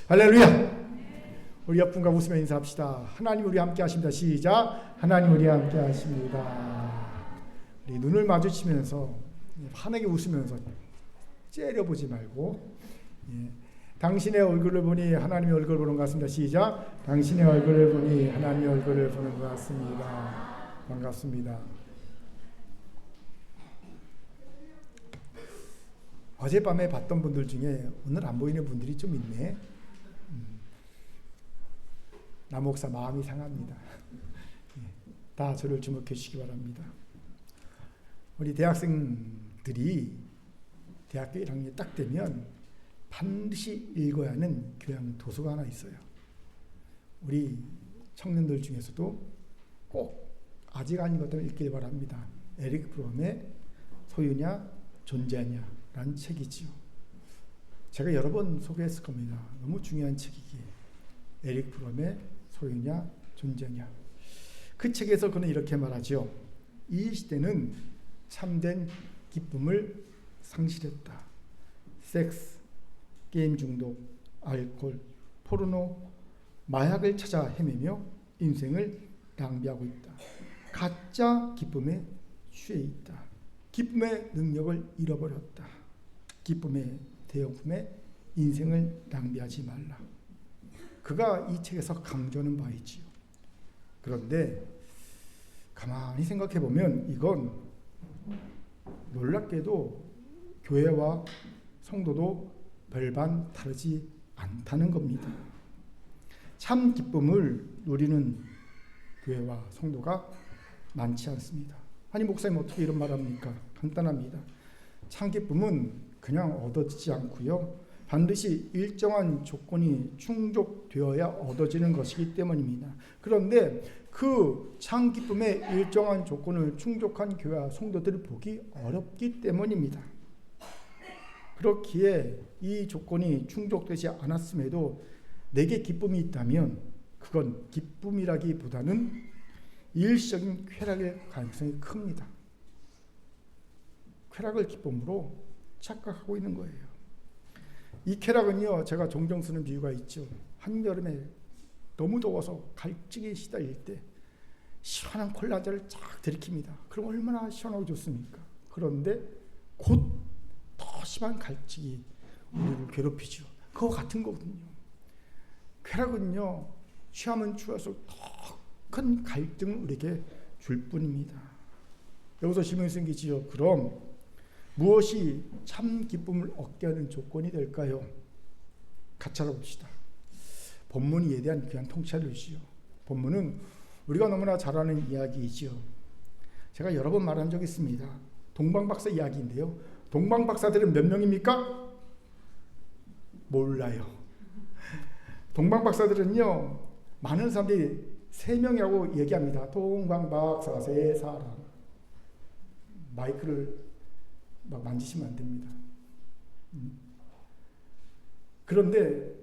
할렐루야. 우리 옆분과 웃으며 인사합시다. 하나님 우리 함께 하십니다. 시작. 하나님 우리 함께 하십니다. 우리 눈을 마주치면서 환하게 웃으면서 째려보지 말고, 당신의 얼굴을 보니 하나님의 얼굴을 보는 것 같습니다. 시작. 당신의 얼굴을 보니 하나님의 얼굴을 보는 것 같습니다. 반갑습니다. 어젯밤에 봤던 분들 중에 오늘 안 보이는 분들이 좀 있네. 나 목사 마음이 상합니다. 다 저를 주목해 주시기 바랍니다. 우리 대학생들이 대학교 1학년이 딱 되면 반드시 읽어야 하는 교양 도서가 하나 있어요. 우리 청년들 중에서도 꼭 아직 아닌 것들을 읽길 바랍니다. 에릭 프롬의 소유냐 존재냐 라는 책이지요. 제가 여러 번 소개했을 겁니다. 너무 중요한 책이기에. 에릭 프롬의 소유냐 존재냐. 그 책에서 그는 이렇게 말하죠. 이 시대는 참된 기쁨을 상실했다. 섹스, 게임 중독, 알코올, 포르노, 마약을 찾아 헤매며 인생을 낭비하고 있다. 가짜 기쁨에 취해 있다. 기쁨의 능력을 잃어버렸다. 기쁨의 대용품에 인생을 낭비하지 말라. 그가 이 책에서 강조하는 바이지요. 그런데 가만히 생각해 보면 이건 놀랍게도 교회와 성도도 별반 다르지 않다는 겁니다. 참 기쁨을 누리는 교회와 성도가 많지 않습니다. 아니 목사님 어떻게 이런 말 합니까? 간단합니다. 참 기쁨은 그냥 얻어지지 않고요. 반드시 일정한 조건이 충족되어야 얻어지는 것이기 때문입니다. 그런데 그 참 기쁨의 일정한 조건을 충족한 교회와 성도들을 보기 어렵기 때문입니다. 그렇기에 이 조건이 충족되지 않았음에도 내게 기쁨이 있다면 그건 기쁨이라기보다는 일시적인 쾌락의 가능성이 큽니다. 쾌락을 기쁨으로 착각하고 있는 거예요. 이 쾌락은요, 제가 종종 쓰는 비유가 있죠. 한여름에 너무 더워서 갈증에 시달릴 때 시원한 콜라 한잔을 쫙 들이킵니다. 그럼 얼마나 시원하고 좋습니까? 그런데 곧 더 심한 갈증이 우리를 괴롭히죠. 그거 같은 거거든요. 쾌락은요, 취하면 취할수록 더 큰 갈등을 우리에게 줄 뿐입니다. 여기서 질문이 생기지요. 그럼 무엇이 참 기쁨을 얻게 하는 조건이 될까요? 같이 알아봅시다. 본문이 이에 대한 귀한 통찰을 주시죠. 본문은 우리가 너무나 잘 아는 이야기이지요. 제가 여러 번 말한 적이 있습니다. 동방박사 이야기인데요. 동방박사들은 몇 명입니까? 몰라요. 동방박사들은요, 많은 사람들이 3명이라고 얘기합니다. 동방박사 3사람. 마이크를 막 만지시면 안 됩니다. 그런데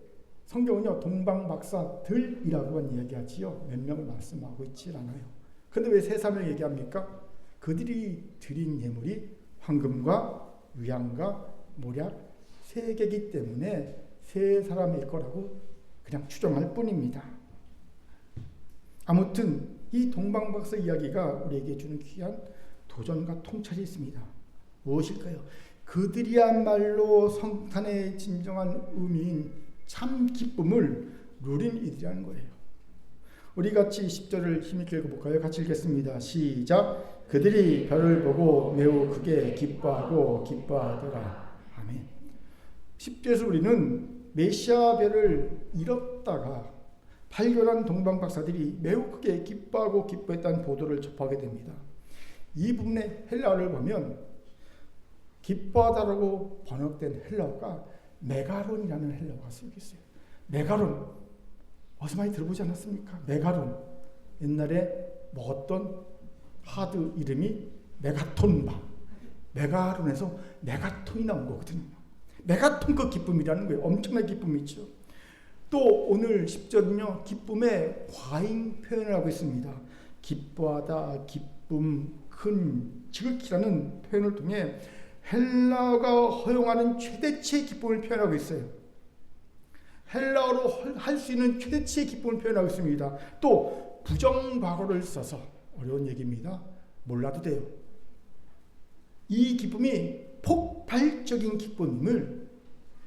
성경은요, 동방박사들이라고만 이야기하지요. 몇 명을 말씀하고 있지 않아요. 그런데 왜 3사람을 얘기합니까? 그들이 드린 예물이 황금과 위안과 모략 3개이기 때문에 3사람일 거라고 그냥 추정할 뿐입니다. 아무튼 이 동방박사 이야기가 우리에게 주는 귀한 도전과 통찰이 있습니다. 무엇일까요? 그들이야말로 성탄의 진정한 의미인 참 기쁨을 누린 이들이라는 거예요. 우리 같이 10절을 힘있게 읽어볼까요? 같이 읽겠습니다. 시작. 그들이 별을 보고 매우 크게 기뻐하고 기뻐하더라. 아멘. 10절에서 우리는 메시아 별을 잃었다가 발견한 동방박사들이 매우 크게 기뻐하고 기뻐했다는 보도를 접하게 됩니다. 이 부분의 헬라어를 보면 기뻐하다라고 번역된 헬라어가 메가론이라는 헬라어가 쓰여 있어요. 메가론, 어디서 많이 들어보지 않았습니까? 메가론. 옛날에 먹었던 하드 이름이 메가톤바. 메가론에서 메가톤이 나온 거거든요. 메가톤 그 기쁨이라는 거예요. 엄청난 기쁨이죠. 또 오늘 10절은요, 기쁨의 과잉 표현을 하고 있습니다. 기뻐하다, 기쁨, 큰, 지극히라는 표현을 통해 헬라어가 허용하는 최대치의 기쁨을 표현하고 있어요. 헬라어로 할 수 있는 최대치의 기쁨을 표현하고 있습니다. 또 부정과거를 써서 어려운 얘기입니다. 몰라도 돼요. 이 기쁨이 폭발적인 기쁨임을,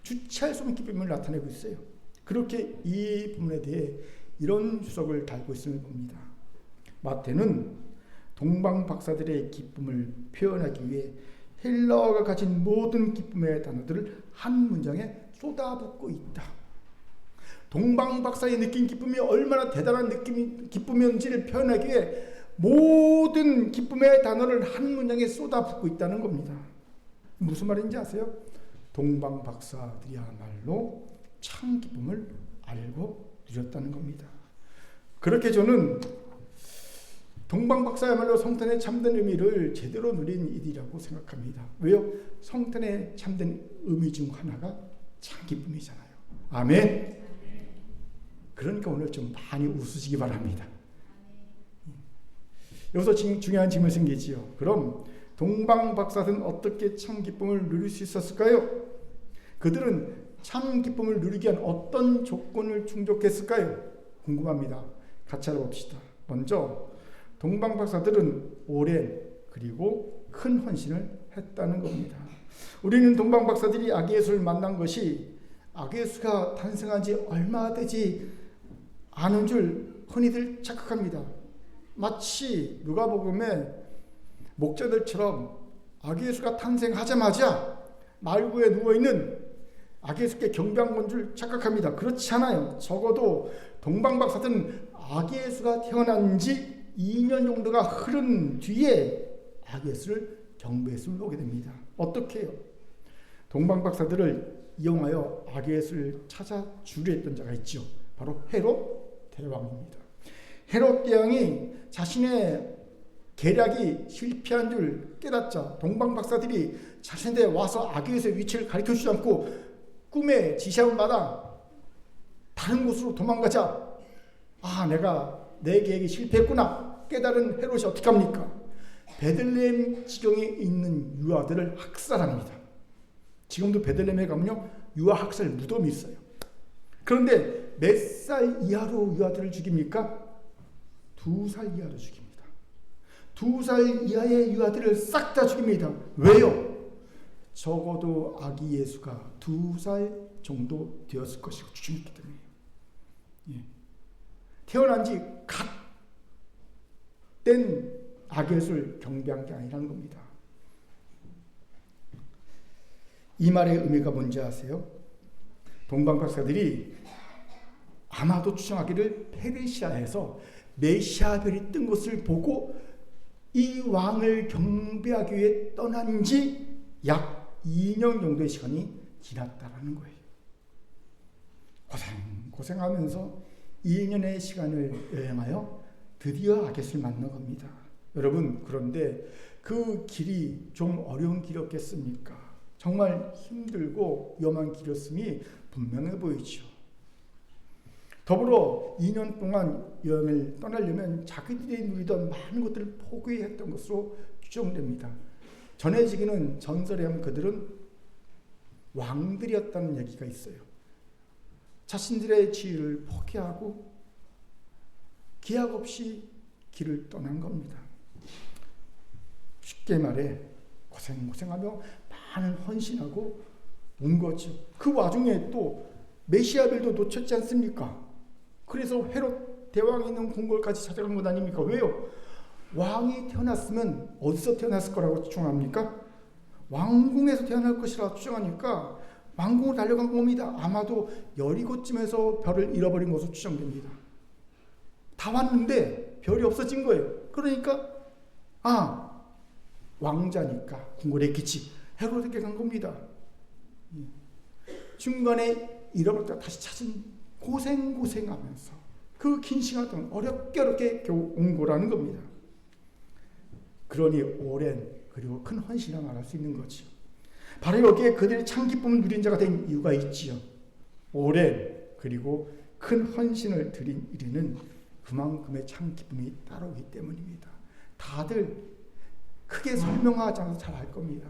주체할 수 없는 기쁨을 나타내고 있어요. 그렇게 이 부분에 대해 이런 주석을 달고 있음을 봅니다. 마태는 동방 박사들의 기쁨을 표현하기 위해 헬라어가 가진 모든 기쁨의 단어들을 한 문장에 쏟아붓고 있다. 동방 박사의 느낀 기쁨이 얼마나 대단한 기쁨이었는지를 표현하기 위해 모든 기쁨의 단어를 한 문장에 쏟아붓고 있다는 겁니다. 무슨 말인지 아세요? 동방 박사들이야말로 참 기쁨을 알고 누렸다는 겁니다. 그렇게 저는 동방 박사야말로 성탄의 참된 의미를 제대로 누린 이들이라고 생각합니다. 왜요? 성탄의 참된 의미 중 하나가 참 기쁨이잖아요. 아멘. 그러니까 오늘 좀 많이 웃으시기 바랍니다. 여기서 중요한 질문이 생기지요. 그럼 동방 박사들은 어떻게 참 기쁨을 누릴 수 있었을까요? 그들은 참 기쁨을 누리기 위한 어떤 조건을 충족했을까요? 궁금합니다. 같이 알아봅시다. 먼저 동방 박사들은 오랜 그리고 큰 헌신을 했다는 겁니다. 우리는 동방 박사들이 아기예수를 만난 것이 아기예수가 탄생한 지 얼마 되지 않은 줄 흔히들 착각합니다. 마치 누가복음의 목자들처럼 아기예수가 탄생하자마자 말구에 누워있는 아기예수께 경배한 건 줄 착각합니다. 그렇지 않아요. 적어도 동방 박사들은 아기예수가 태어난 지 2년 정도가 흐른 뒤에 아기예수를 경배했음을 보게 됩니다. 어떻게 해요? 동방 박사들을 이용하여 아기예수를 찾아 주류했던 자가 있죠. 바로 헤롯 대왕입니다. 헤롯 대왕이 자신의 계략이 실패한 줄 깨닫자 동방 박사들이 자신한테 와서 아기예수의 위치를 가르쳐주지 않고 꿈에 지시함을 받아 다른 곳으로 도망가자. 내가 내 계획이 실패했구나 깨달은 헤롯이 어떻게 합니까? 베들레헴 지경에 있는 유아들을 학살합니다. 지금도 베들레헴에 가면요 유아 학살 무덤이 있어요. 그런데 몇 살 이하로 유아들을 죽입니까? 2살 이하로 죽입니다. 2살 이하의 유아들을 싹 다 죽입니다. 왜요? 적어도 아기 예수가 2살 정도 되었을 것이고 죽임했기 때문이에요. 태어난 지 갓 된 아기 예수를 경배한 게 아니라는 겁니다. 이 말의 의미가 뭔지 아세요? 동방 박사들이 아마도 추정하기를 페르시아에서 메시아별이 뜬 것을 보고 이 왕을 경배하기 위해 떠난 지 약 2년 정도의 시간이 지났다라는 거예요. 고생하면서 2년의 시간을 여행하여 드디어 아기예수를 만난 겁니다. 여러분, 그런데 그 길이 좀 어려운 길이었겠습니까? 정말 힘들고 위험한 길이었음이 분명해 보이죠. 더불어 2년 동안 여행을 떠나려면 자기들이 누리던 많은 것들을 포기했던 것으로 추정됩니다. 전해지기는 전설에 하면 그들은 왕들이었다는 얘기가 있어요. 자신들의 지위를 포기하고 기약 없이 길을 떠난 겁니다. 쉽게 말해 고생하며 많은 헌신하고 온 거죠. 그 와중에 또 메시아별도 놓쳤지 않습니까? 그래서 헤롯 대왕이 있는 궁궐까지 찾아간 것 아닙니까? 왜요? 왕이 태어났으면 어디서 태어났을 거라고 추정합니까? 왕궁에서 태어날 것이라 추정하니까 왕궁으로 달려간 겁니다. 아마도 여리고쯤에서 별을 잃어버린 것으로 추정됩니다. 다 왔는데 별이 없어진 거예요. 그러니까 왕자니까 궁궐에 있겠지. 헤롯에게 간 겁니다. 중간에 잃어버렸다가 다시 찾은 고생하면서 그 긴 시간 동안 어렵게 겨우 온 거라는 겁니다. 그러니 오랜 그리고 큰 헌신을 말할 수 있는 거죠. 바로 여기에 그들이 참 기쁨을 누린 자가 된 이유가 있지요. 오랜 그리고 큰 헌신을 드린 이들은 그만큼의 참 기쁨이 따라오기 때문입니다. 다들 크게 설명하지 않아도 잘 알 겁니다.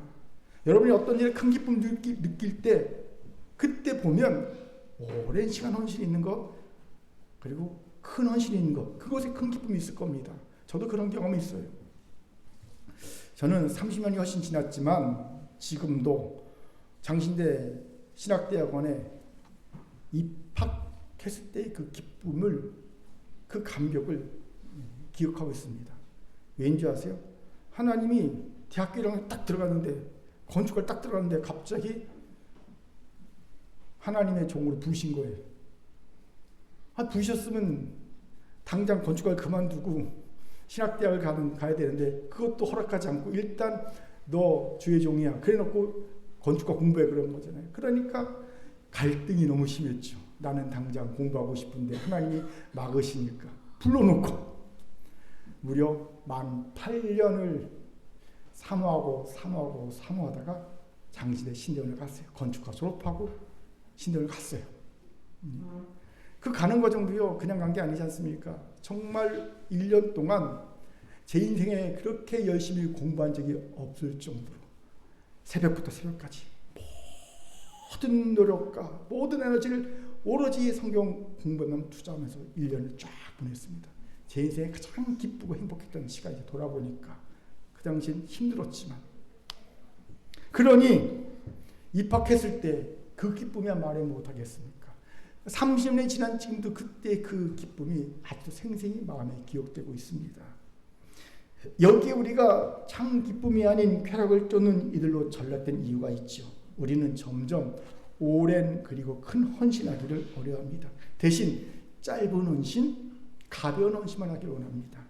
여러분이 어떤 일에 큰 기쁨 느낄 때 그때 보면 오랜 시간 헌신이 있는 것, 그리고 큰 헌신이 있는 것, 그것에 큰 기쁨이 있을 겁니다. 저도 그런 경험이 있어요. 저는 30년이 훨씬 지났지만 지금도 장신대 신학대학원에 입학했을 때 그 기쁨을, 그 감격을 기억하고 있습니다. 왠지 아세요? 하나님이 대학교 1학년 딱 들어갔는데, 건축을 딱 들어갔는데 갑자기 하나님의 종으로 부르신 거예요. 부르셨으면 당장 건축을 그만두고 신학대학을 가야 되는데 그것도 허락하지 않고 일단 너 주의 종이야 그래 놓고 건축과 공부해 그런 거잖아요. 그러니까 갈등이 너무 심했죠. 나는 당장 공부하고 싶은데 하나님이 막으시니까 불러놓고 무려 만 8년을 사모하다가 장신대 신대원을 갔어요. 건축과 졸업하고 신대원을 갔어요. 그 가는 과정도요 그냥 간 게 아니지 않습니까? 정말 1년 동안 제 인생에 그렇게 열심히 공부한 적이 없을 정도로 새벽부터 새벽까지 모든 노력과 모든 에너지를 오로지 성경 공부에만 투자하면서 1년을 쫙 보냈습니다. 제 인생에 가장 기쁘고 행복했던 시간이 돌아보니까 그 당시엔 힘들었지만, 그러니 입학했을 때 그 기쁨이야 말해 못하겠습니까? 30년이 지난 지금도 그때 그 기쁨이 아직도 생생히 마음에 기억되고 있습니다. 여기에 우리가 참 기쁨이 아닌 쾌락을 쫓는 이들로 전락된 이유가 있죠. 우리는 점점 오랜 그리고 큰 헌신하기를 어려워합니다. 대신 짧은 헌신, 가벼운 헌신만 하기를 원합니다.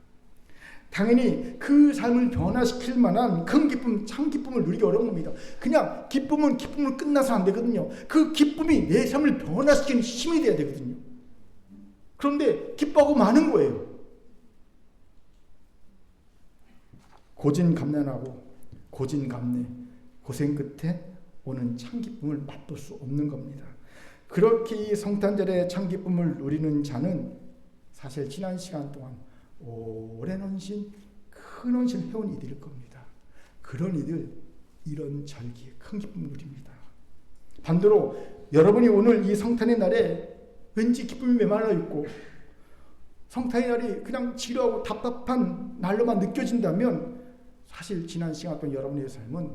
당연히 그 삶을 변화시킬 만한 큰 기쁨, 참 기쁨을 누리기 어려운 겁니다. 그냥 기쁨은 끝나서 안 되거든요. 그 기쁨이 내 삶을 변화시키는 힘이 돼야 되거든요. 그런데 기뻐하고 마는 거예요. 고진감래하고 고진감래, 고생 끝에 오는 참 기쁨을 맛볼 수 없는 겁니다. 그렇게 이 성탄절의 참 기쁨을 누리는 자는 사실 지난 시간 동안 오랜 헌신, 큰 헌신을 해온 이들일 겁니다. 그런 이들, 이런 절기에 큰 기쁨을 누립니다. 반대로 여러분이 오늘 이 성탄의 날에 왠지 기쁨이 메말라 있고 성탄의 날이 그냥 지루하고 답답한 날로만 느껴진다면 사실 지난 시간 동안 여러분의 삶은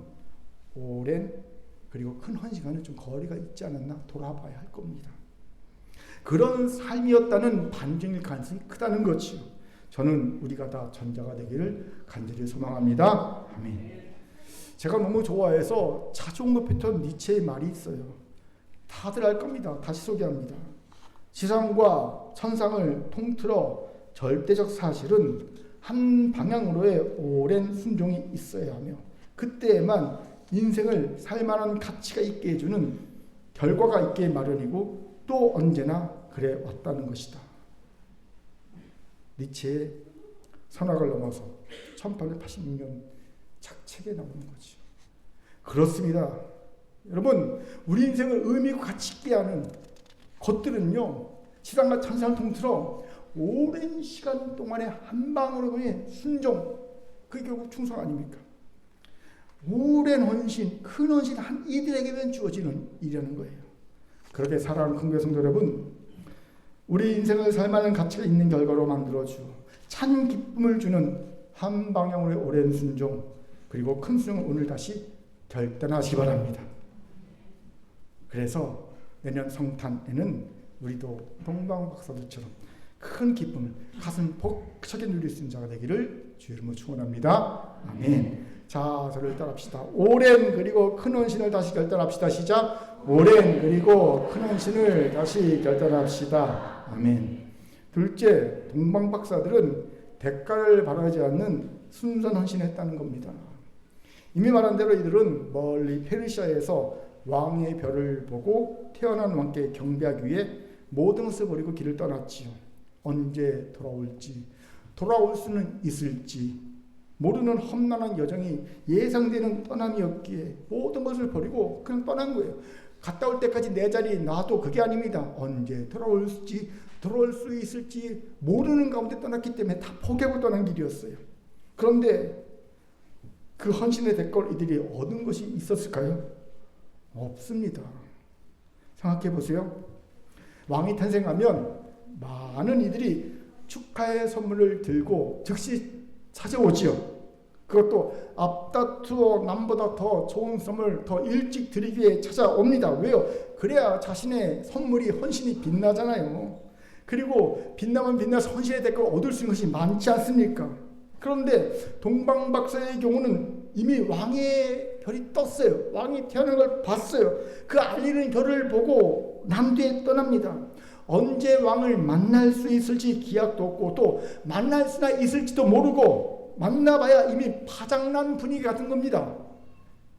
오랜 그리고 큰 헌신과는 좀 거리가 있지 않았나 돌아봐야 할 겁니다. 그런 삶이었다는 반증일 가능성이 크다는 거지요. 저는 우리가 다 전자가 되기를 간절히 소망합니다. 아멘. 제가 너무 좋아해서 자주 언급했던 니체의 말이 있어요. 다들 알 겁니다. 다시 소개합니다. 지상과 천상을 통틀어 절대적 사실은 한 방향으로의 오랜 순종이 있어야 하며 그때에만 인생을 살만한 가치가 있게 해주는 결과가 있게 마련이고 또 언제나 그래 왔다는 것이다. 니체의 선악을 넘어서 1886년 책에 나오는 거죠. 그렇습니다. 여러분, 우리 인생을 의미 있고 가치 있게 하는 것들은요, 지상과 천상을 통틀어 오랜 시간 동안의 한 방으로의 순종, 그게 결국 충성 아닙니까? 오랜 헌신, 큰 헌신 한 이들에게만 주어지는 일이라는 거예요. 그렇게 사랑하는 큰교회 성도 여러분, 우리 인생을 살만한 가치가 있는 결과로 만들어주고 참 기쁨을 주는 한 방향으로의 오랜 순종, 그리고 큰 순종을 오늘 다시 결단하시기 바랍니다. 그래서 내년 성탄에는 우리도 동방 박사들처럼 큰 기쁨을 가슴 벅차게 누릴 수 있는 자가 되기를 주의 이름으로 축원합니다. 아멘. 자, 저를 따라합시다. 오랜 그리고 큰 헌신을 다시 결단합시다. 시작. 오랜 그리고 큰 헌신을 다시 결단합시다. 아멘. 둘째, 동방 박사들은 대가를 바라지 않는 순수한 헌신을 했다는 겁니다. 이미 말한 대로 이들은 멀리 페르시아에서 왕의 별을 보고 태어난 왕께 경배하기 위해 모든 것을 버리고 길을 떠났지요. 언제 돌아올지, 돌아올 수는 있을지 모르는 험난한 여정이 예상되는 떠남이었기에 모든 것을 버리고 그냥 떠난 거예요. 갔다 올 때까지 내 자리에 놔도 그게 아닙니다. 언제 돌아올지, 돌아올 수 있을지 모르는 가운데 떠났기 때문에 다 포기하고 떠난 길이었어요. 그런데 그 헌신의 대가로 이들이 얻은 것이 있었을까요? 없습니다. 생각해 보세요. 왕이 탄생하면 많은 이들이 축하의 선물을 들고 즉시 찾아오지요. 그것도 앞다투어 남보다 더 좋은 선물 더 일찍 드리기 위해 찾아옵니다. 왜요? 그래야 자신의 선물이 헌신이 빛나잖아요. 그리고 빛나면 빛나서 헌신의 대가를 얻을 수 있는 것이 많지 않습니까? 그런데 동방박사의 경우는 이미 왕의 별이 떴어요. 왕이 태어난 걸 봤어요. 그 알리는 별을 보고 남두에 떠납니다. 언제 왕을 만날 수 있을지 기약도 없고 또 만날 수나 있을지도 모르고 만나봐야 이미 파장난 분위기 같은 겁니다.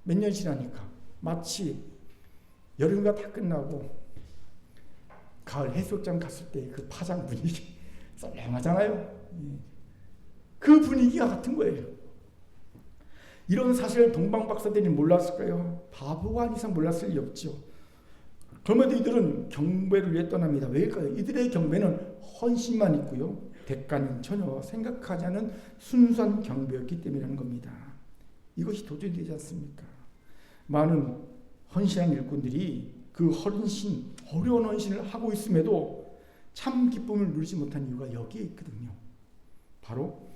몇 년 지나니까 마치 여름가 다 끝나고 가을 해수욕장 갔을 때 그 파장 분위기 썰렁하잖아요. 그 분위기가 같은 거예요. 이런 사실을 동방박사들이 몰랐을까요? 바보가 아닌 이상 몰랐을 리 없죠. 그럼에도 이들은 경배를 위해 떠납니다. 왜일까요? 이들의 경배는 헌신만 있고요. 대가는 전혀 생각하지 않은 순수한 경배였기 때문이라는 겁니다. 이것이 도저히 되지 않습니까? 많은 헌신한 일꾼들이 그 헌신, 어려운 헌신을 하고 있음에도 참 기쁨을 누리지 못한 이유가 여기에 있거든요. 바로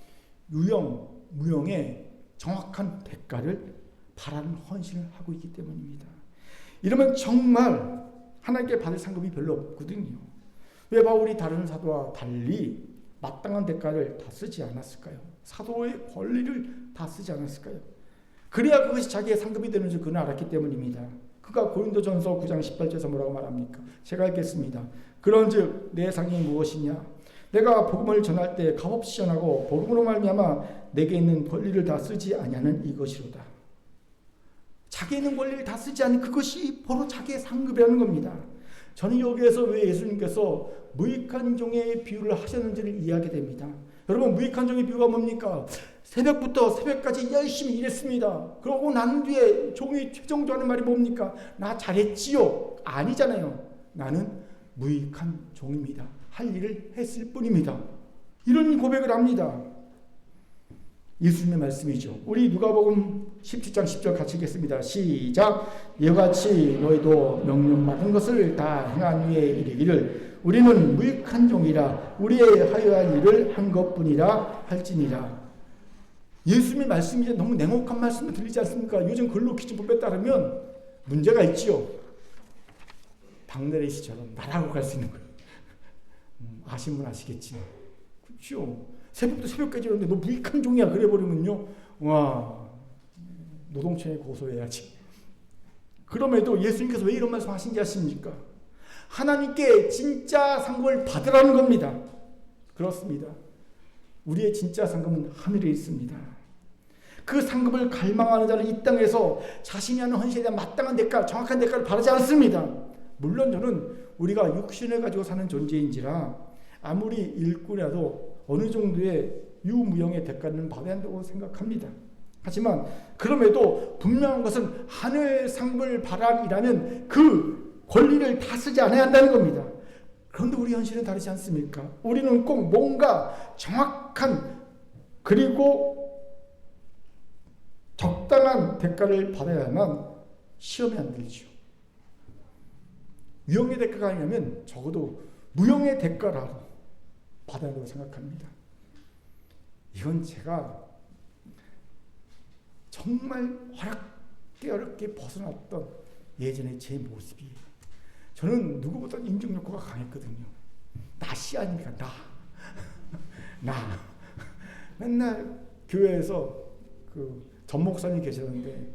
유형, 무형의 정확한 대가를 바라는 헌신을 하고 있기 때문입니다. 이러면 정말 하나님께 받을 상급이 별로 없거든요. 왜 바울이 다른 사도와 달리 마땅한 대가를 다 쓰지 않았을까요? 사도의 권리를 다 쓰지 않았을까요? 그래야 그것이 자기의 상급이 되는 줄 그는 알았기 때문입니다. 그가 고린도전서 9장 18절에서 뭐라고 말합니까? 제가 읽겠습니다. 그런즉 내 상이 무엇이냐? 내가 복음을 전할 때 값없이 전하고 복음으로 말미암아 내게 있는 권리를 다 쓰지 아니하는 이것이로다. 자기에 있는 권리를 다 쓰지 않는 그것이 바로 자기의 상급이라는 겁니다. 저는 여기에서 왜 예수님께서 무익한 종의 비유를 하셨는지를 이해하게 됩니다. 여러분, 무익한 종의 비유가 뭡니까? 새벽부터 새벽까지 열심히 일했습니다. 그러고 난 뒤에 종이 최종적으로 말이 뭡니까? 나 잘했지요? 아니잖아요. 나는 무익한 종입니다. 할 일을 했을 뿐입니다. 이런 고백을 합니다. 예수님의 말씀이죠. 우리 누가복음 17장 10절 같이 읽겠습니다. 시작. 이같이 너희도 명령받은 것을 다 행한 후에 이르기를 우리는 무익한 종이라 우리의 하여한 일을 한 것뿐이라 할지니라. 예수님의 말씀이 너무 냉혹한 말씀을 들리지 않습니까? 요즘 근로기준법에 따르면 문제가 있지요. 박내래시처럼 나라고 갈 수 있는 거예요. 아시는 분 아시겠지만. 그렇죠. 새벽부터 새벽까지 이러는데 너 무익한 종이야 그래버리면요. 와, 노동청에 고소해야지. 그럼에도 예수님께서 왜 이런 말씀 하신지 아십니까? 하나님께 진짜 상급을 받으라는 겁니다. 그렇습니다. 우리의 진짜 상급은 하늘에 있습니다. 그 상급을 갈망하는 자는 이 땅에서 자신이 하는 헌신에 대한 마땅한 대가, 정확한 대가를 바라지 않습니다. 물론 저는 우리가 육신을 가지고 사는 존재인지라 아무리 일꾼이라도 어느 정도의 유무형의 대가는 받아야 한다고 생각합니다. 하지만 그럼에도 분명한 것은 하늘 상급을 바라리라면 그 권리를 다 쓰지 않아야 한다는 겁니다. 그런데 우리 현실은 다르지 않습니까? 우리는 꼭 뭔가 정확한 그리고 적당한 대가를 받아야만 시험에 안 들죠. 유형의 대가가 아니라면 적어도 무형의 대가라도 받아야 한다고 생각합니다. 이건 제가 정말 어렵게 벗어났던 예전의 제 모습이에요. 저는 누구보다 인정욕구가 강했거든요. 나씨 아닙니까? 나. 맨날 교회에서 그 전 목사님 계셨는데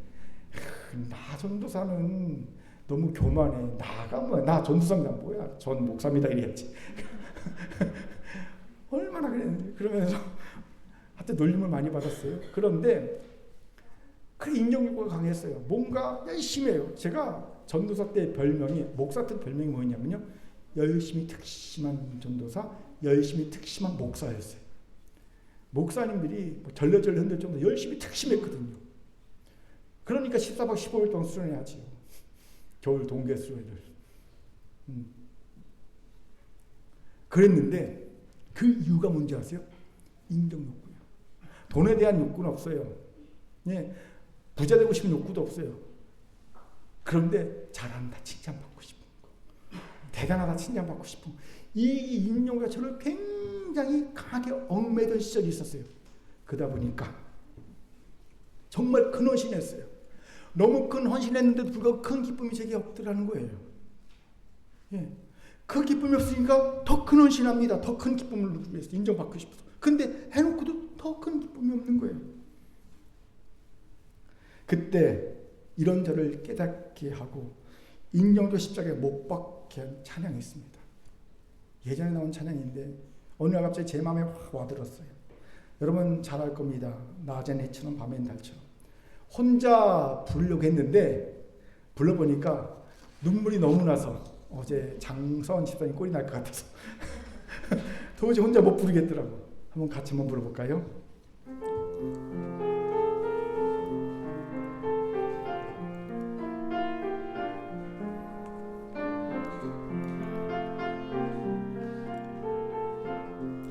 나 전도사는 너무 교만해. 나가 뭐야? 나 전도사입니다. 뭐야? 전 목사입니다. 이래야지. 얼마나 그랬는지. 그러면서 하여튼 놀림을 많이 받았어요. 그런데 그 인정욕구가 강했어요. 뭔가 열심히 해요. 제가 전도사 때 별명이, 목사 때 별명이 뭐였냐면요. 열심히 특심한 전도사, 열심히 특심한 목사였어요. 목사님들이 뭐 절레절레 흔들 정도로 열심히 특심했거든요. 그러니까 14박 15일 동안 수련해야지요. 겨울 동계 수련을. 그랬는데 그 이유가 뭔지 아세요? 인정욕구예요. 돈에 대한 욕구는 없어요. 예, 부자 되고 싶은 욕구도 없어요. 그런데 잘한다 칭찬받고 싶은 거. 대단하다 칭찬받고 싶은 이 인용과 저를 굉장히 강하게 얽매던 시절이 있었어요. 그러다 보니까 정말 큰 헌신했어요. 너무 큰 헌신했는데도 불구하고 큰 기쁨이 제게 없더라는 거예요. 예. 그 기쁨이 없으니까 더 큰 헌신합니다. 더 큰 기쁨을 누리기 위해서 인정받고 싶어서. 근데 해놓고도 더 큰 기쁨이 없는 거예요. 그때 이런 저를 깨닫게 하고 인정도 십자가에 못 박게 한 찬양이 있습니다. 예전에 나온 찬양인데 어느 날 갑자기 제 마음에 확 와들었어요. 여러분 잘 알 겁니다. 낮엔 해처럼 밤엔 달처럼. 혼자 부르려고 했는데 불러보니까 눈물이 너무 나서 어제 장서원 집사님 꼴이 날 것 같아서 도저히 혼자 못 부르겠더라고. 한번 같이 한번 불러볼까요?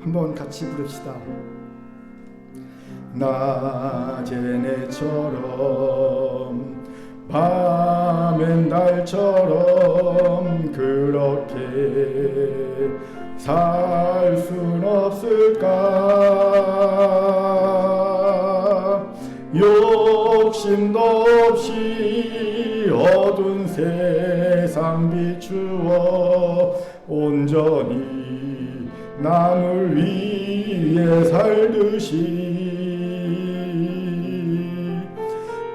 한번 같이 부릅시다. 낮엔 해처럼 밤엔 달처럼 그렇게 살 순 없을까? 욕심도 없이 어두운 세상 비추어 온전히 남을 위해 살듯이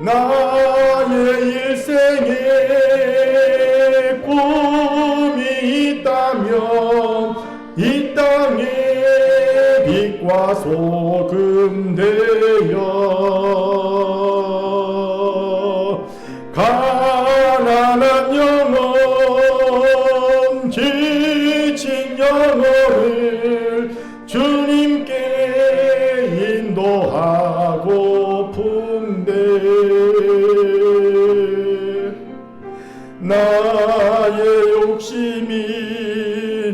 나의 일생에 꿈이 있다면 이 땅에 빛과 소금 되어 가난한 영혼 지친 영혼을 주님께 인도하고픈데 나의 욕심이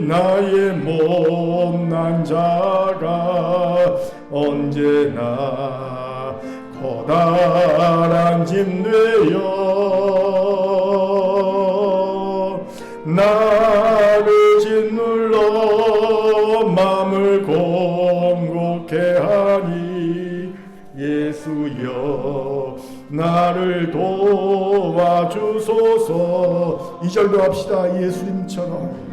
나의 못난 자가 언제나 커다란 짐 되어 나를 짓눌러 맘을 공곡해 하니 예수여 나를 도와주소서. 2절도 합시다. 예수님처럼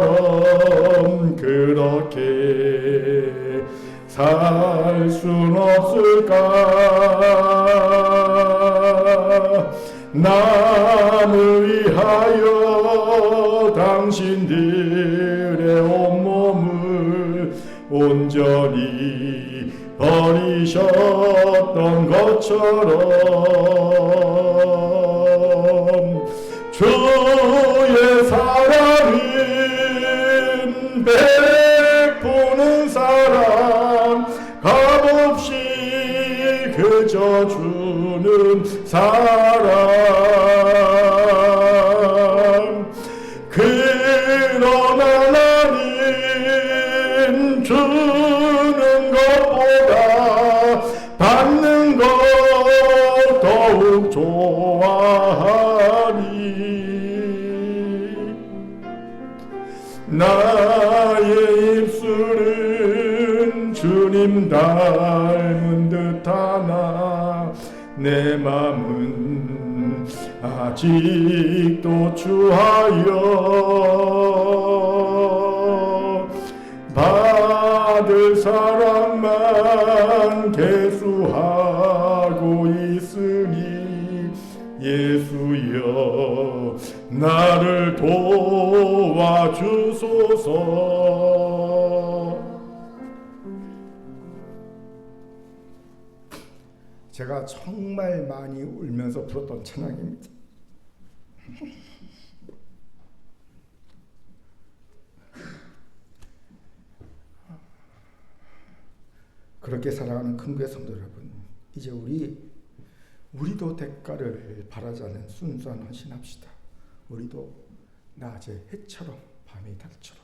마을처럼 그렇게 살 순 없을까? 남을 위하여 당신들의 온몸을 온전히 버리셨던 것처럼 주의 사랑은 베푸는 사랑 값없이 그저 주는 사랑 그러나 나는 주는 것보다 받는 것 더욱 좋아하니 나의 입술은 주님 닮은 듯하나 내 맘은 아직도 주하여 받을 사랑만 계수하고 있으니 예수여 나를 도와주소서. 제가 정말 많이 울면서 불렀던 찬양입니다. 그렇게 사랑하는 큰교회 성도 여러분, 이제 우리도 대가를 바라지 않는 순수한 헌신합시다. 우리도 낮에 해처럼 밤에 달처럼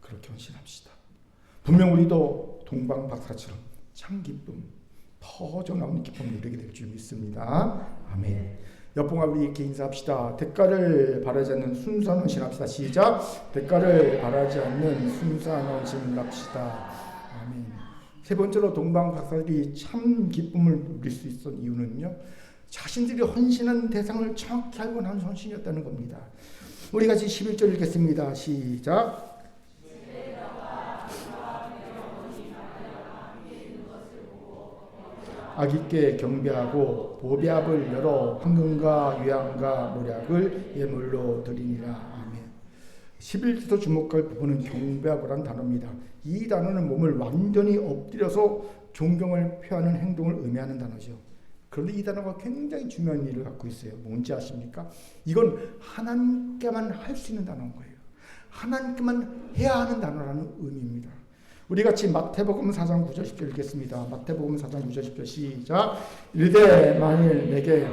그렇게 헌신합시다. 분명 우리도 동방박사처럼 참 기쁨, 터져 나오는 기쁨을 누리게 될 줄 믿습니다. 아멘. 옆봉아 우리 이렇게 인사합시다. 대가를 바라지 않는 순수한 헌신합시다. 시작. 대가를 바라지 않는 순수한 헌신합시다. 아멘. 세 번째로 동방 박사들이 참 기쁨을 누릴 수 있었던 이유는요, 자신들이 헌신한 대상을 정확히 알고 난 헌신이었다는 겁니다. 우리 같이 11절 읽겠습니다. 시작. 아기께 경배하고 보배압을 열어 황금과 유향과 모략을 예물로 드리니라. 아멘. 11절에서 주목할 부분은 경배하고란 단어입니다. 이 단어는 몸을 완전히 엎드려서 존경을 표하는 행동을 의미하는 단어죠. 그런데 이 단어가 굉장히 중요한 일을 갖고 있어요. 뭔지 아십니까? 이건 하나님께만 할 수 있는 단어인 거예요. 하나님께만 해야 하는 단어라는 의미입니다. 우리 같이 마태복음 4장 9절 10절 읽겠습니다. 마태복음 4장 9절 10절 시작. 이르되 만일 내게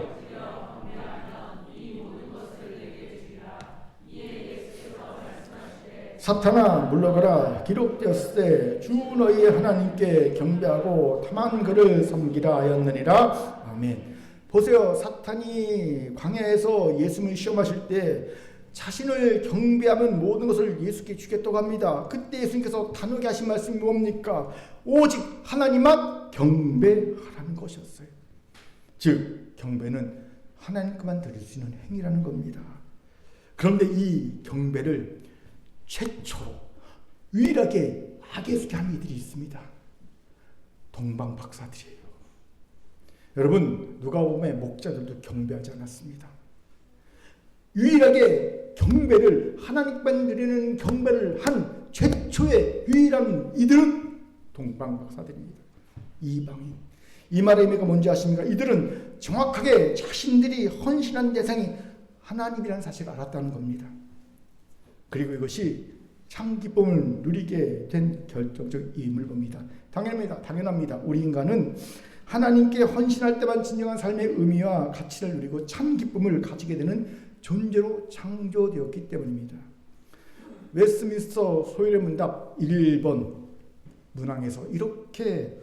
사탄아 물러가라. 기록되었을 때 주 너희의 하나님께 경배하고 다만 그를 섬기라 하였느니라. 아멘. 보세요. 사탄이 광야에서 예수님을 시험하실 때 자신을 경배하면 모든 것을 예수께 주겠다고 합니다. 그때 예수님께서 단호하게 하신 말씀이 뭡니까? 오직 하나님만 경배하라는 것이었어요. 즉 경배는 하나님께만 드릴 수 있는 행위라는 겁니다. 그런데 이 경배를 최초로 유일하게 악에게 한 이들이 있습니다. 동방 박사들이에요. 여러분, 누가복음의 목자들도 경배하지 않았습니다. 유일하게 경배를 하나님만 드리는 경배를 한 최초의 유일한 이들은 동방 박사들입니다. 이방인. 이 말의 의미가 뭔지 아십니까? 이들은 정확하게 자신들이 헌신한 대상이 하나님이라는 사실을 알았다는 겁니다. 그리고 이것이 참 기쁨을 누리게 된 결정적 이유를 봅니다. 당연합니다. 우리 인간은 하나님께 헌신할 때만 진정한 삶의 의미와 가치를 누리고 참 기쁨을 가지게 되는 존재로 창조되었기 때문입니다. 웨스트민스터 소율의 문답 1번 문항에서 이렇게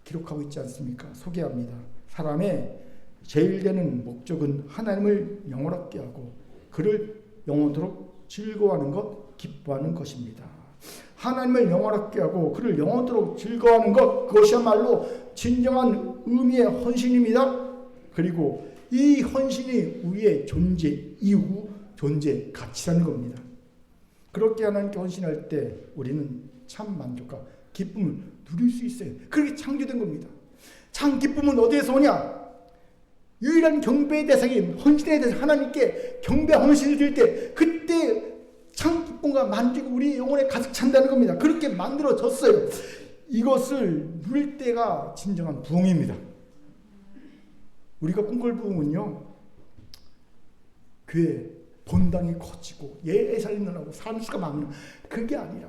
기록하고 있지 않습니까? 소개합니다. 사람의 제일 되는 목적은 하나님을 영원하게 하고 그를 영원토록 즐거워하는 것, 기뻐하는 것입니다. 하나님을 영원하게 하고 그를 영원토록 즐거워하는 것, 그것이야말로 진정한 의미의 헌신입니다. 그리고 이 헌신이 우리의 존재 이유, 존재 가치라는 겁니다. 그렇게 하나님께 헌신할 때 우리는 참 만족과 기쁨을 누릴 수 있어요. 그렇게 창조된 겁니다. 참 기쁨은 어디에서 오냐? 유일한 경배의 대상이 헌신의 대상 하나님께 경배 헌신을 드릴 때 그때 참 기쁨과 만족이 우리 영혼에 가득 찬다는 겁니다. 그렇게 만들어졌어요. 이것을 누릴 때가 진정한 부흥입니다. 우리가 꿈꿀 부흥은요, 교회 본당이 커지고 예배살이 늘어나고 사람 수가 많은 그게 아니라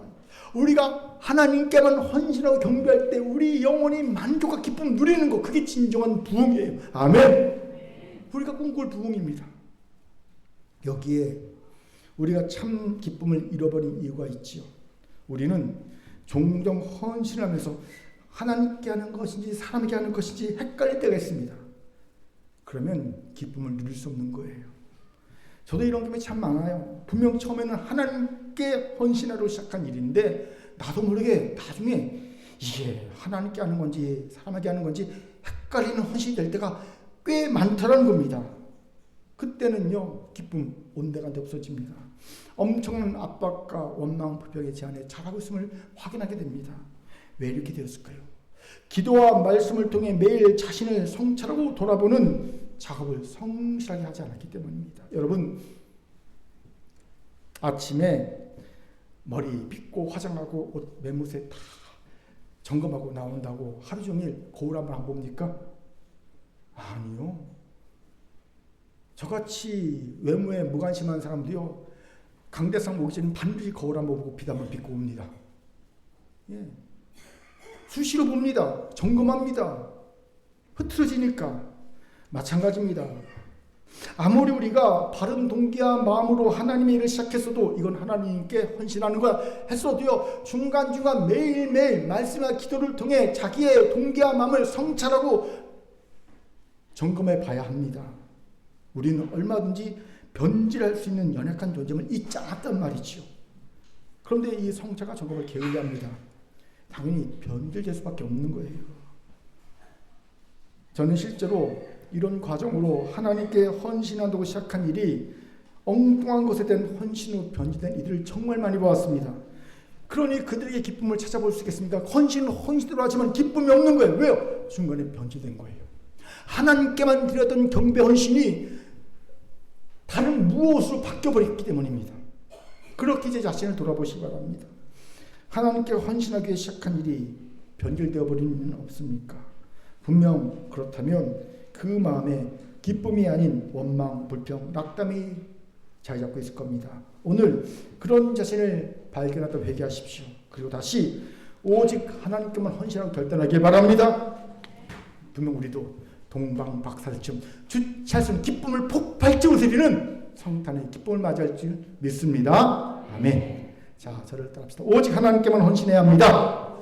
우리가 하나님께만 헌신하고 경배할 때 우리 영혼이 만족과 기쁨 누리는 것, 그게 진정한 부흥이에요. 아멘. 우리가 꿈꿀 부흥입니다. 여기에 우리가 참 기쁨을 잃어버린 이유가 있지요. 우리는 종종 헌신을 하면서 하나님께 하는 것인지 사람에게 하는 것인지 헷갈릴 때가 있습니다. 그러면 기쁨을 누릴 수 없는 거예요. 저도 이런 경험이 참 많아요. 분명 처음에는 하나님께 헌신하러 시작한 일인데 나도 모르게 나중에 이게 하나님께 하는 건지 사람에게 하는 건지 헷갈리는 헌신이 될 때가 꽤 많다는 겁니다. 그때는요, 기쁨 온데간데 없어집니다. 엄청난 압박과 원망, 불평의 제한에 자라고 있음을 확인하게 됩니다. 왜 이렇게 되었을까요? 기도와 말씀을 통해 매일 자신을 성찰하고 돌아보는 작업을 성실하게 하지 않았기 때문입니다. 여러분, 아침에 머리 빗고 화장하고 옷 매무새 다 점검하고 나온다고 하루 종일 거울 한번 안 봅니까? 아니요. 저같이 외모에 무관심한 사람도요, 강대상 오기 전에 반드시 거울 한번 보고 빗 한번 빗고 옵니다. 예. 수시로 봅니다. 점검합니다. 흐트러지니까. 마찬가지입니다. 아무리 우리가 바른 동기와 마음으로 하나님의 일을 시작했어도 이건 하나님께 헌신하는 거야 했어도요, 중간중간 매일매일 말씀과 기도를 통해 자기의 동기와 마음을 성찰하고 점검해 봐야 합니다. 우리는 얼마든지 변질할 수 있는 연약한 존재임을 잊지 않았단 말이지요. 그런데 이 성찰과 점검을 게을리합니다. 당연히 변질될 수밖에 없는 거예요. 저는 실제로 이런 과정으로 하나님께 헌신한다고 시작한 일이 엉뚱한 것에 대한 헌신으로 변질된 이들을 정말 많이 보았습니다. 그러니 그들에게 기쁨을 찾아볼 수 있겠습니까? 헌신은 헌신대로 하지만 기쁨이 없는 거예요. 왜요? 중간에 변질된 거예요. 하나님께만 드렸던 경배 헌신이 다른 무엇으로 바뀌어버렸기 때문입니다. 그렇게 제 자신을 돌아보시기 바랍니다. 하나님께 헌신하기 위해 시작한 일이 변질되어 버리는 일은 없습니까? 분명 그렇다면 그 마음에 기쁨이 아닌 원망, 불평, 낙담이 자리 잡고 있을 겁니다. 오늘 그런 자신을 발견하다 회개하십시오. 그리고 다시 오직 하나님께만 헌신하고 결단하길 바랍니다. 분명 우리도 동방박살쯤 주체할 수 있는 기쁨을 폭발적으로 드리는 성탄의 기쁨을 맞이할 줄 믿습니다. 아멘. 자, 저를 따라합시다. 오직 하나님께만 헌신해야 합니다.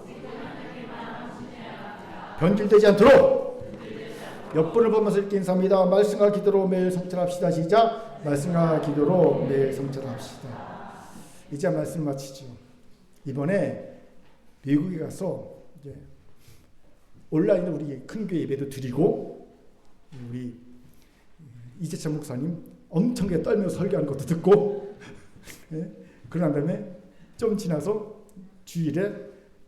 변질되지 않도록 옆분을 보면서 이렇게 인사합니다. 말씀과 기도로 매일 성찰합시다. 시작. 말씀과 기도로 매일 성찰합시다. 이제 말씀 마치죠. 이번에 미국에 가서 이제 온라인으로 우리 큰 교회 예배도 드리고, 우리 이재찬 목사님 엄청나게 떨면서 설교하는 것도 듣고, 예? 그런 다음에 좀 지나서 주일에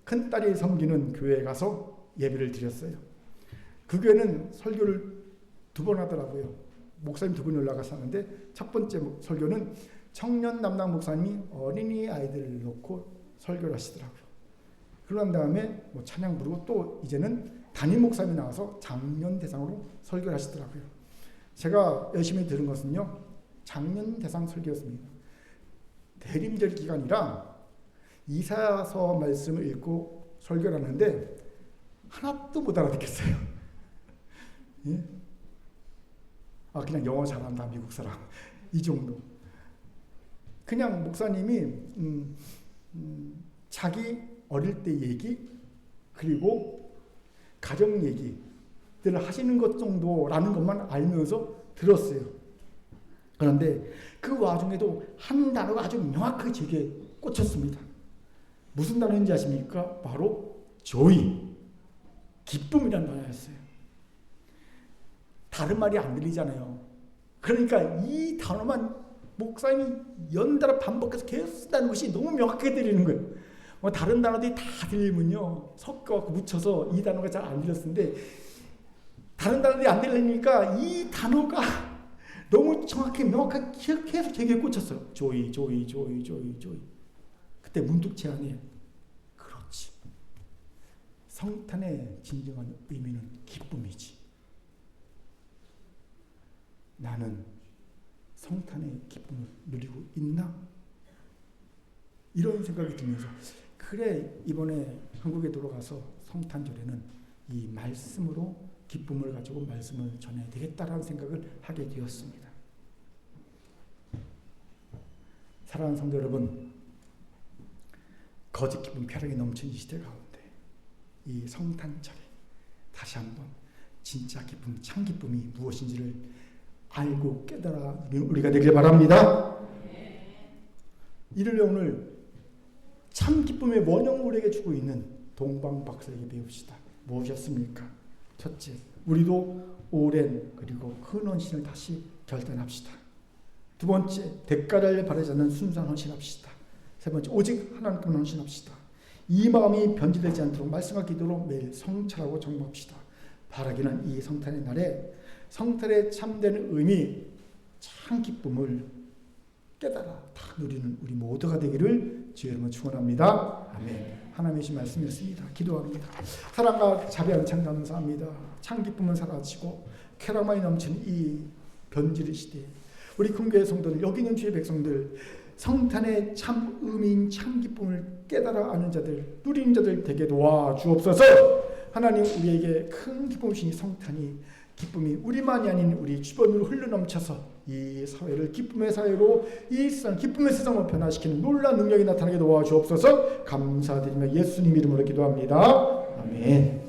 큰딸이 섬기는 교회에 가서 예배를 드렸어요. 그 교회는 설교를 2번 하더라고요. 목사님 2분이 올라가서 하는데, 첫 번째 설교는 청년 담당 목사님이 어린이 아이들을 놓고 설교를 하시더라고요. 그런 다음에 뭐 찬양 부르고, 또 이제는 담임 목사님이 나와서 장년 대상으로 설교를 하시더라고요. 제가 열심히 들은 것은요, 장년 대상 설교였습니다. 대림절 기간이라 이사야서 말씀을 읽고 설교를 하는데 하나도 못 알아듣겠어요. 예? 아, 그냥 영어 잘한다 미국 사람 이 정도. 그냥 목사님이 자기 어릴 때 얘기 그리고 가정 얘기들을 하시는 것 정도라는 것만 알면서 들었어요. 그런데 그 와중에도 한 단어가 아주 명확하게 제게 꽂혔습니다. 무슨 단어인지 아십니까? 바로 joy, 기쁨이라는 단어였어요. 다른 말이 안 들리잖아요. 그러니까 이 단어만 목사님이 연달아 반복해서 계속 쓴다는 것이 너무 명확하게 들리는 거예요. 뭐 다른 단어들이 다 들리면요, 섞어 묻혀서 이 단어가 잘 안 들렸는데, 다른 단어들이 안 들리니까 이 단어가 너무 정확히 명확하게 계속 제게 꽂혔어요. joy. 그때 문득 제 안에, 그렇지, 성탄의 진정한 의미는 기쁨이지. 나는 성탄의 기쁨을 누리고 있나? 이런 생각이 들면서, 그래, 이번에 한국에 들어가서 성탄절에는 이 말씀으로 기쁨을 가지고 말씀을 전해야 되겠다라는 생각을 하게 되었습니다. 사랑하는 성도 여러분, 거짓 기쁨, 쾌락이 넘치는 이 시대 가운데 이 성탄절에 다시 한번 진짜 기쁨, 참 기쁨이 무엇인지를 알고 깨달아 우리가 되길 바랍니다. 이를 오늘 참 기쁨의 원형을 우리에게 주고 있는 동방박사에게 배웁시다. 무엇이었습니까? 첫째, 우리도 오랜 그리고 큰 헌신을 다시 결단합시다. 두 번째, 대가를 바라지 않는 순수한 헌신합시다. 세 번째, 오직 하나님께만 헌신합시다. 이 마음이 변질되지 않도록 말씀과 기도로 매일 성찰하고 점검합시다. 바라기는 이 성탄의 날에 성탄의 참된 의미, 참 기쁨을 깨달아 다 누리는 우리 모두가 되기를 주의 이름으로 축원합니다. 아멘. 하나님의 신 말씀이었습니다. 기도합니다. 사랑과 자비하는 참 감사합니다. 참 기쁨은 사라지고 쾌락만이 넘치는 이 변질의 시대에 우리 큰교회 성도들, 여기 있는 주의 백성들, 성탄의 참 의미인 참 기쁨을 깨달아 아는 자들, 누리는 자들 되게 도와 주옵소서. 하나님, 우리에게 큰 기쁨이신 성탄이 기쁨이 우리만이 아닌 우리 주변으로 흘러넘쳐서 이 사회를 기쁨의 사회로, 이 세상 기쁨의 세상으로 변화시키는 놀라운 능력이 나타나게 도와주옵소서. 감사드리며 예수님 이름으로 기도합니다. 아멘.